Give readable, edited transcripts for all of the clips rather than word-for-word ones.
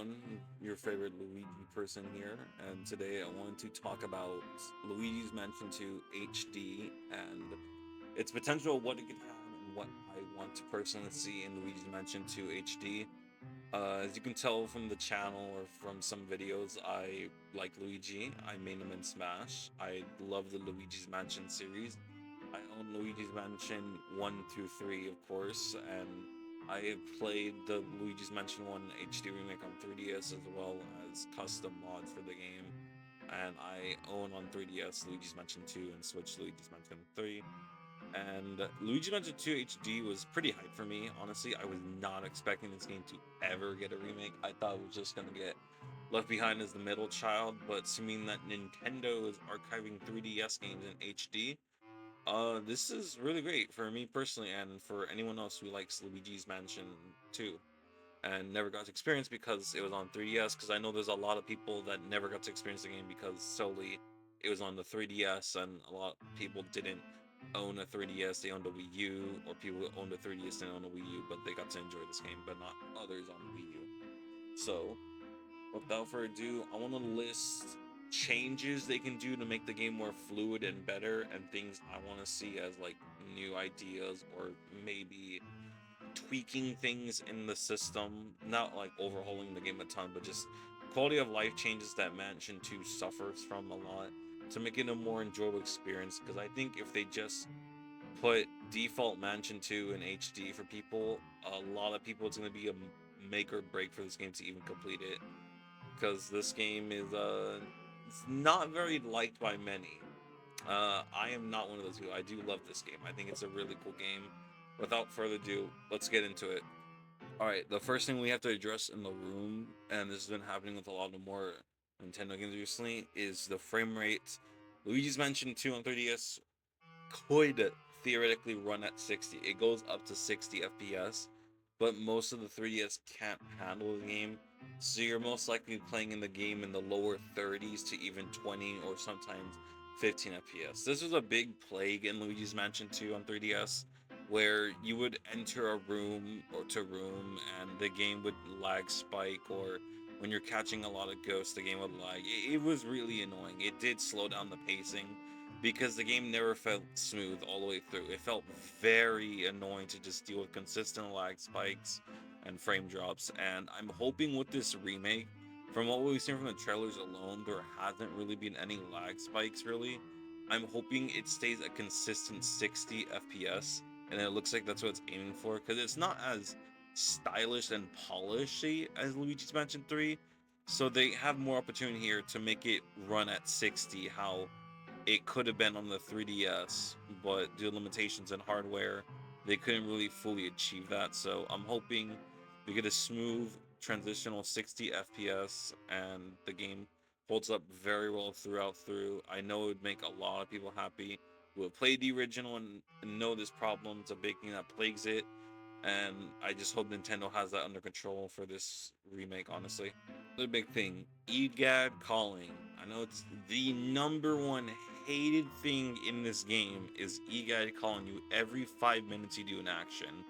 everyone, your favorite Luigi person here, and today I wanted to talk about Luigi's Mansion 2 HD and its potential, what it could have, and what I want to personally see in Luigi's Mansion 2 HD. As you can tell from the channel or from some videos, I like Luigi. I main him in Smash. I love the Luigi's Mansion series. I own Luigi's Mansion 1 through 3, of course, and I have played the Luigi's Mansion 1 HD remake on 3DS as well as custom mods for the game. And I own on 3DS Luigi's Mansion 2 and Switch Luigi's Mansion 3. And Luigi Mansion 2 HD was pretty hype for me. Honestly, I was not expecting this game to ever get a remake. I thought it was just gonna get left behind as the middle child, but seeming that Nintendo is archiving 3DS games in HD, this is really great for me personally and for anyone else who likes Luigi's Mansion 2 and never got to experience because it was on 3DS. Because I know there's a lot of people that never got to experience the game because solely it was on the 3DS, and a lot of people didn't own a 3DS, they owned a Wii U, or people who owned a 3DS and owned a Wii U, but they got to enjoy this game, but not others on Wii U. So, without further ado, I want to list changes they can do to make the game more fluid and better, and things I want to see as like new ideas or maybe tweaking things in the system, not like overhauling the game a ton, but just quality of life changes that Mansion 2 suffers from a lot to make it a more enjoyable experience. Because I think if they just put default Mansion 2 in HD for people, a lot of people, it's going to be a make or break for this game to even complete it. Because this game is it's not very liked by many. I am not one of those who I do love this game. I think it's a really cool game. Without further ado, let's get into it. All right, the first thing we have to address in the room, and this has been happening with a lot of more Nintendo games recently, is the frame rate. Luigi's Mansion 2 on 3DS could theoretically run at 60. It goes up to 60 FPS, but most of the 3DS can't handle the game. So you're most likely playing in the game in the lower 30s to even 20 or sometimes 15 FPS. This was a big plague in Luigi's Mansion 2 on 3DS, where you would enter a room or to room and the game would lag spike, or when you're catching a lot of ghosts, the game would lag. It was really annoying. It did slow down the pacing because the game never felt smooth all the way through. It felt very annoying to just deal with consistent lag spikes and frame drops. And I'm hoping with this remake, from what we've seen from the trailers alone, there hasn't really been any lag spikes really. I'm hoping it stays a consistent 60 FPS, and it looks like that's what it's aiming for, because it's not as stylish and polishy as Luigi's Mansion 3. So they have more opportunity here to make it run at 60, how it could have been on the 3DS, but due to limitations in hardware, they couldn't really fully achieve that. So I'm hoping we get a smooth transitional 60 FPS and the game holds up very well throughout through. I know it would make a lot of people happy who have played the original and know this problem. It's a big thing that plagues it, and I just hope Nintendo has that under control for this remake, honestly. The big thing, EGAD calling. I know it's the number one hated thing in this game is EGAD calling you every 5 minutes you do an action.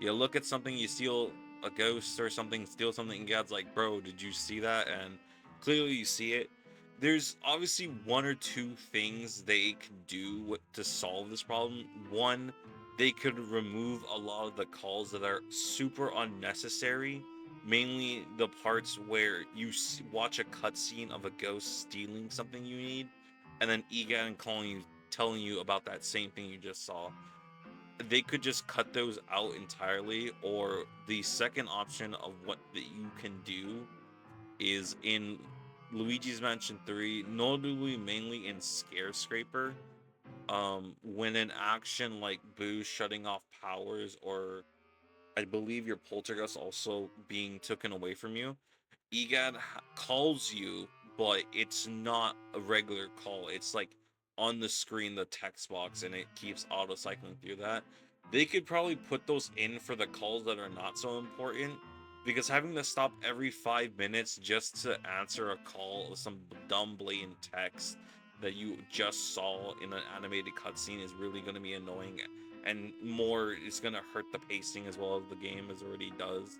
You look at something, you steal a ghost or something, steal something, and God's like, bro, did you see that? And clearly you see it. There's obviously one or two things they could do to solve this problem. One, they could remove a lot of the calls that are super unnecessary, mainly the parts where you watch a cutscene of a ghost stealing something you need, and then EGAD calling you, telling you about that same thing you just saw. They could just cut those out entirely, or the second option of what that you can do is in Luigi's Mansion 3, notably mainly in Scare Scraper, when an action like Boo shutting off powers, or I believe your poltergeist also being taken away from you, EGAD calls you, but it's not a regular call. It's like on the screen, the text box, and it keeps auto cycling through that. They could probably put those in for the calls that are not so important, because having to stop every 5 minutes just to answer a call of some dumb blatant text that you just saw in an animated cutscene is really going to be annoying, and more, it's going to hurt the pacing as well as the game as already does.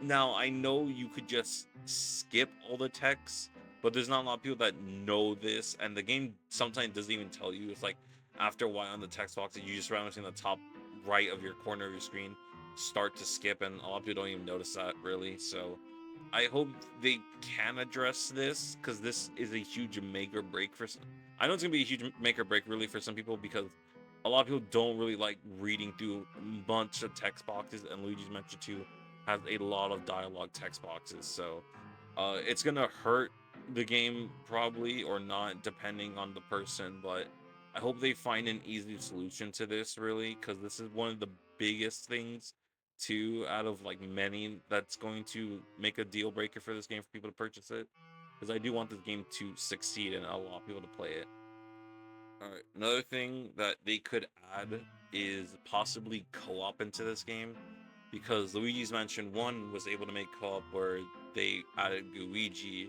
Now, I know you could just skip all the text, but there's not a lot of people that know this, and the game sometimes doesn't even tell you. It's like after a while on the text box, you just randomly see in the top right of your corner of your screen start to skip, and a lot of people don't even notice that really. So I hope they can address this because this is a huge make or break for. I know it's gonna be a huge make or break really for some people because a lot of people don't really like reading through a bunch of text boxes, and Luigi's Mansion 2 has a lot of dialogue text boxes, so it's gonna hurt the game probably or not depending on the person. But I hope they find an easy solution to this really, because this is one of the biggest things too out of like many that's going to make a deal breaker for this game for people to purchase it, because I do want this game to succeed and allow people to play it. All right, another thing that they could add is possibly co-op into this game, because Luigi's Mansion 1 was able to make co-op where they added Luigi,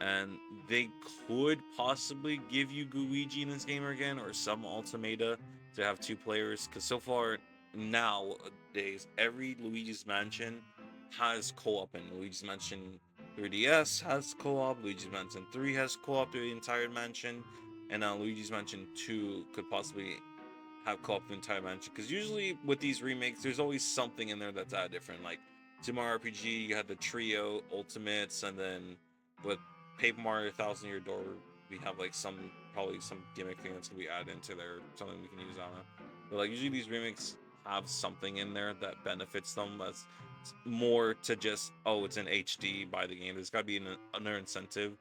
and they could possibly give you Luigi in this game again, or some Ultimata to have two players. Because so far nowadays, every Luigi's Mansion has co-op, and Luigi's Mansion 3DS has co-op, Luigi's Mansion 3 has co-op through the entire mansion, and now Luigi's Mansion 2 could possibly have co-op the entire mansion. Because usually with these remakes, there's always something in there that's different. Like Super Mario RPG, you had the trio ultimates, and then with Paper Mario Thousand Year Door, we have like some probably some gimmick thing that's gonna be added into there, something we can use on it. But like usually these remakes have something in there that benefits them as more to just, oh, it's in HD by the game. There's got to be another incentive.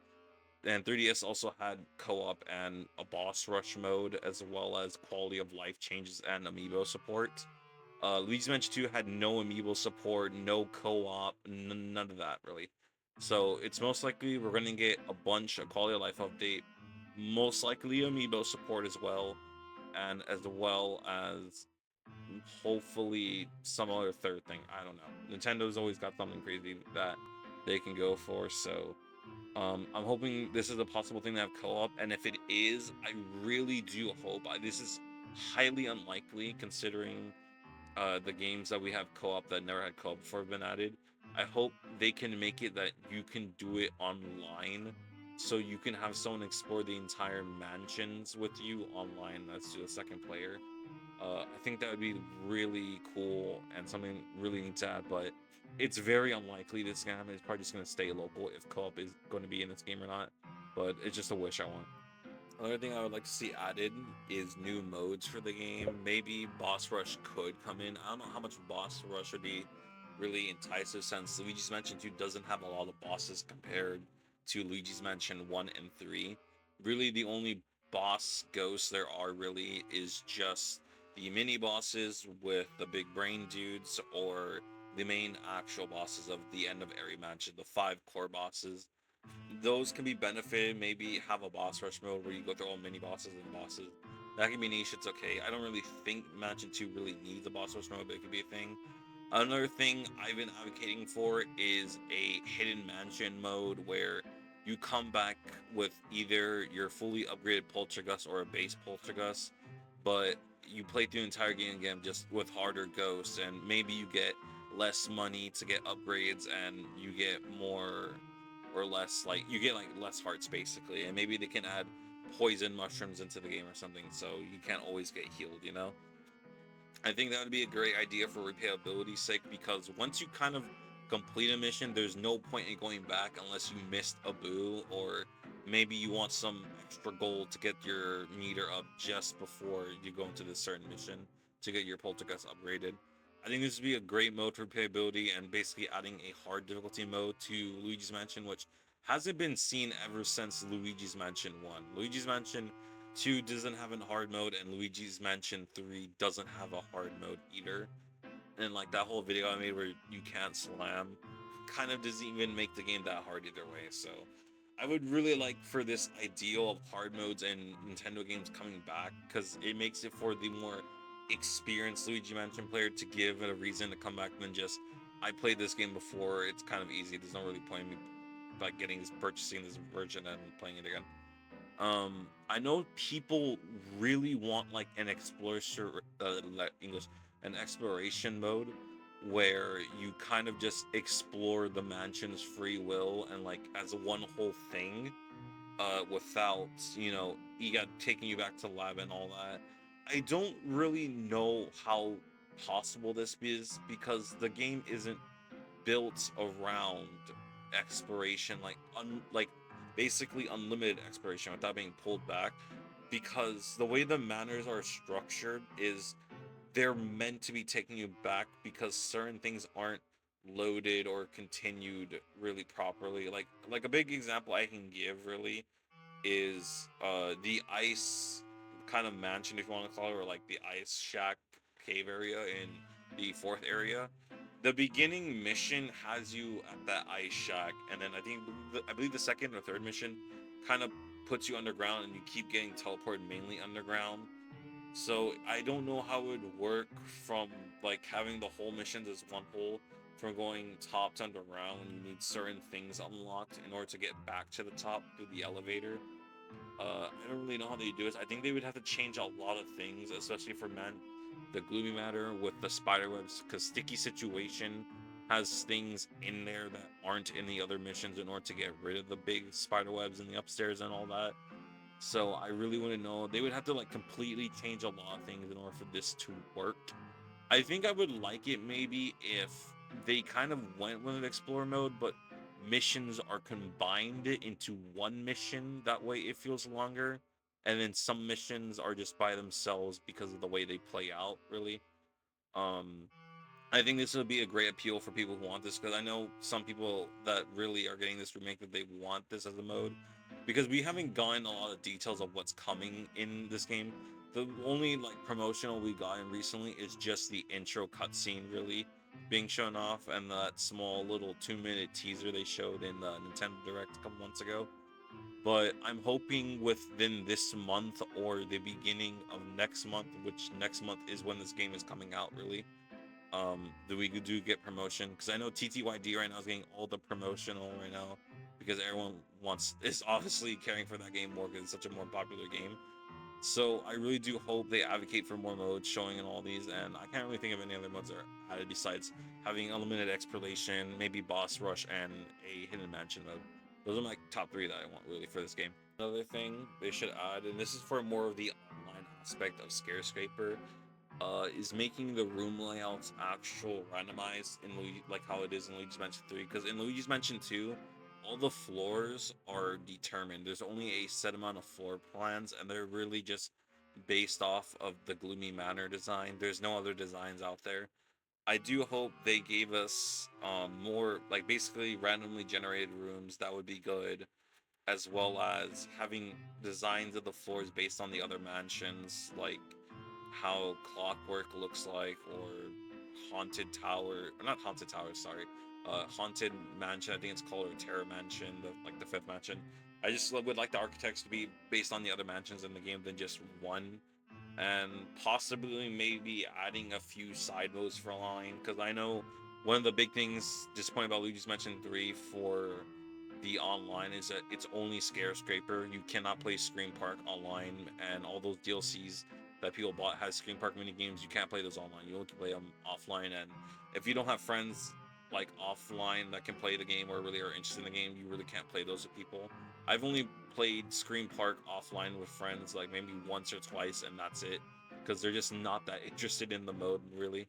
And 3DS also had co-op and a boss rush mode, as well as quality of life changes and amiibo support. Luigi's Mansion 2 had no amiibo support, no co-op, none of that really. So it's most likely we're gonna get a bunch of quality of life update, most likely amiibo support as well, and as well as hopefully some other third thing. I don't know. Nintendo's always got something crazy that they can go for, so I'm hoping this is a possible thing to have co-op, and if it is, I really do hope. This is highly unlikely considering the games that we have co-op that never had co-op before have been added. I hope they can make it that you can do it online, so you can have someone explore the entire mansions with you online. That's to a second player. I think that would be really cool and something really neat to add, but it's very unlikely this game is probably just going to stay local if co-op is going to be in this game or not. But it's just a wish I want. Another thing I would like to see added is new modes for the game. Maybe Boss Rush could come in. I don't know how much Boss Rush would be really enticing, since Luigi's Mansion 2 doesn't have a lot of bosses compared to Luigi's Mansion 1 and 3. Really, the only boss ghosts there are really is just the mini bosses with the big brain dudes, or the main actual bosses of the end of every mansion, the five core bosses. Those can be benefited. Maybe have a boss rush mode where you go through all mini bosses and bosses. That can be niche. It's okay. I don't really think Mansion 2 really needs a boss rush mode, but it could be a thing. Another thing I've been advocating for is a hidden mansion mode where you come back with either your fully upgraded Poltergust or a base Poltergust, but you play through the entire game again just with harder ghosts, and maybe you get less money to get upgrades, and you get more or less, like you get like less hearts basically, and maybe they can add poison mushrooms into the game or something so you can't always get healed, you know. I think that would be a great idea for replayability's sake, because once you kind of complete a mission, there's no point in going back unless you missed a boo, or maybe you want some extra gold to get your meter up just before you go into this certain mission to get your poltergeist upgraded. I think this would be a great mode for replayability, and basically adding a hard difficulty mode to Luigi's Mansion, which hasn't been seen ever since Luigi's Mansion 1. Luigi's Mansion 2 doesn't have a hard mode, and Luigi's Mansion 3 doesn't have a hard mode either. And like that whole video I made where you can't slam kind of doesn't even make the game that hard either way. So I would really like for this ideal of hard modes and Nintendo games coming back, because it makes it for the more experienced Luigi Mansion player to give it a reason to come back than just, I played this game before, it's kind of easy, there's no really point in me like purchasing this version and playing it again. I know people really want like an exploration, English, an exploration mode where you kind of just explore the mansion's free will and like as one whole thing, without, you got taking you back to lab and all that. I don't really know how possible this is because the game isn't built around exploration, like basically unlimited exploration without being pulled back, because the way the manners are structured is they're meant to be taking you back because certain things aren't loaded or continued really properly. Like a big example I can give really is the ice kind of mansion, if you want to call it, or like the ice shack cave area in the fourth area. The beginning mission has you at that ice shack, and then I believe the second or third mission kind of puts you underground, and you keep getting teleported mainly underground. So I don't know how it would work from like having the whole missions as one whole. From going top to underground, you need certain things unlocked in order to get back to the top through the elevator. I don't really know how they do it. I think they would have to change a lot of things, especially for the gloomy matter with the spider webs, because sticky situation has things in there that aren't in the other missions in order to get rid of the big spider webs in the upstairs and all that. So I really want to know. They would have to like completely change a lot of things in order for this to work. I think I would like it maybe if they kind of went with an explorer mode, but missions are combined into one mission. That way it feels longer. And then some missions are just by themselves because of the way they play out, really. Um, I think this would be a great appeal for people who want this, because I know some people that really are getting this remake that they want this as a mode, because we haven't gotten a lot of details of what's coming in this game. The only like promotional we gotten recently is just the intro cutscene really being shown off, and that small little 2-minute teaser they showed in the Nintendo Direct a couple months ago. But I'm hoping within this month or the beginning of next month, which next month is when this game is coming out really, that we do get promotion, because I know TTYD right now is getting all the promotional right now because everyone wants is obviously caring for that game more because it's such a more popular game. So I really do hope they advocate for more modes showing in all these, and I can't really think of any other modes that are added besides having unlimited exploration, maybe boss rush, and a hidden mansion mode. Those are my top three that I want really for this game. Another thing they should add, and this is for more of the online aspect of Scarescraper, is making the room layouts actual randomized in like how it is in Luigi's Mansion 3. Because in Luigi's Mansion 2, all the floors are determined. There's only a set amount of floor plans, and they're really just based off of the Gloomy Manor design. There's no other designs out there. I do hope they gave us more, like basically randomly generated rooms. That would be good, as well as having designs of the floors based on the other mansions, like how Clockwork looks like, or Haunted Tower, or not Haunted Tower, sorry, Haunted Mansion. I think it's called, or Terror Mansion, like the fifth mansion. I just would like the architects to be based on the other mansions in the game than just one, and possibly maybe adding a few side modes for online, because I know one of the big things disappointing about Luigi's Mansion 3 for the online is that it's only Scarescraper. You cannot play Scream Park online, and all those DLCs that people bought has Scream Park mini games. You can't play those online. You only can play them offline, and if you don't have friends like offline that can play the game or really are interested in the game, you really can't play those with people. I've only played Scream Park offline with friends like maybe once or twice, and that's it, because they're just not that interested in the mode really.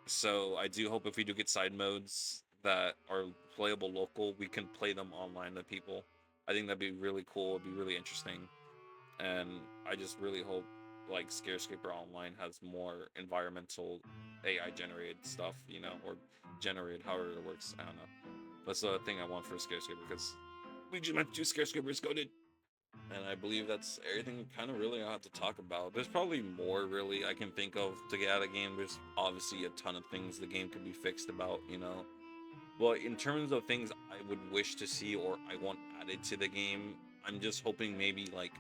So I do hope if we do get side modes that are playable local, we can play them online with people. I think that'd be really cool. It'd be really interesting, and I just really hope like Scarescaper Online has more environmental AI generated stuff, or generated however it works. I don't know. That's the thing I want for Scarescaper, because we just meant to do Scarescaper's goaded. And I believe that's everything kind of really I have to talk about. There's probably more really I can think of to get out of the game. There's obviously a ton of things the game could be fixed about. But in terms of things I would wish to see or I want added to the game, I'm just hoping maybe like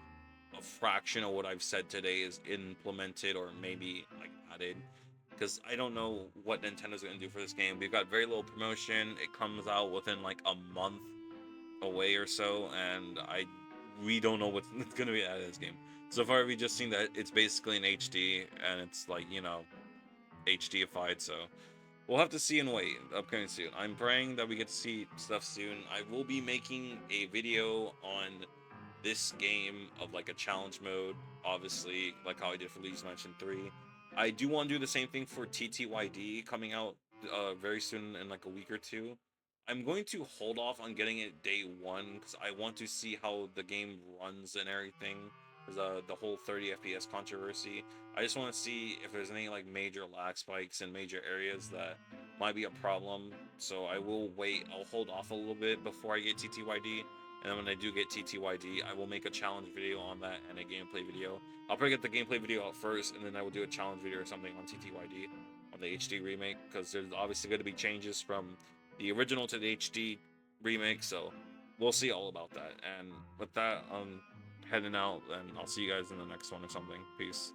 a fraction of what I've said today is implemented or maybe like added. Because I don't know what Nintendo's going to do for this game. We've got very little promotion. It comes out within like a month away or so, and we don't know what's going to be added to this game. So far, we just seen that it's basically in HD, and it's like HDified. So we'll have to see and wait. Upcoming soon. I'm praying that we get to see stuff soon. I will be making a video on this game of like a challenge mode, obviously, like how I did for Luigi's Mansion 3. I do want to do the same thing for TTYD coming out very soon in like a week or two. I'm going to hold off on getting it day one because I want to see how the game runs and everything. Because the whole 30 FPS controversy. I just want to see if there's any like major lag spikes in major areas that might be a problem. So I will wait. I'll hold off a little bit before I get TTYD. And then when I do get TTYD, I will make a challenge video on that and a gameplay video. I'll probably get the gameplay video out first, and then I will do a challenge video or something on TTYD on the HD remake, because there's obviously going to be changes from the original to the HD remake, so we'll see all about that. And with that, I'm heading out, and I'll see you guys in the next one or something. Peace.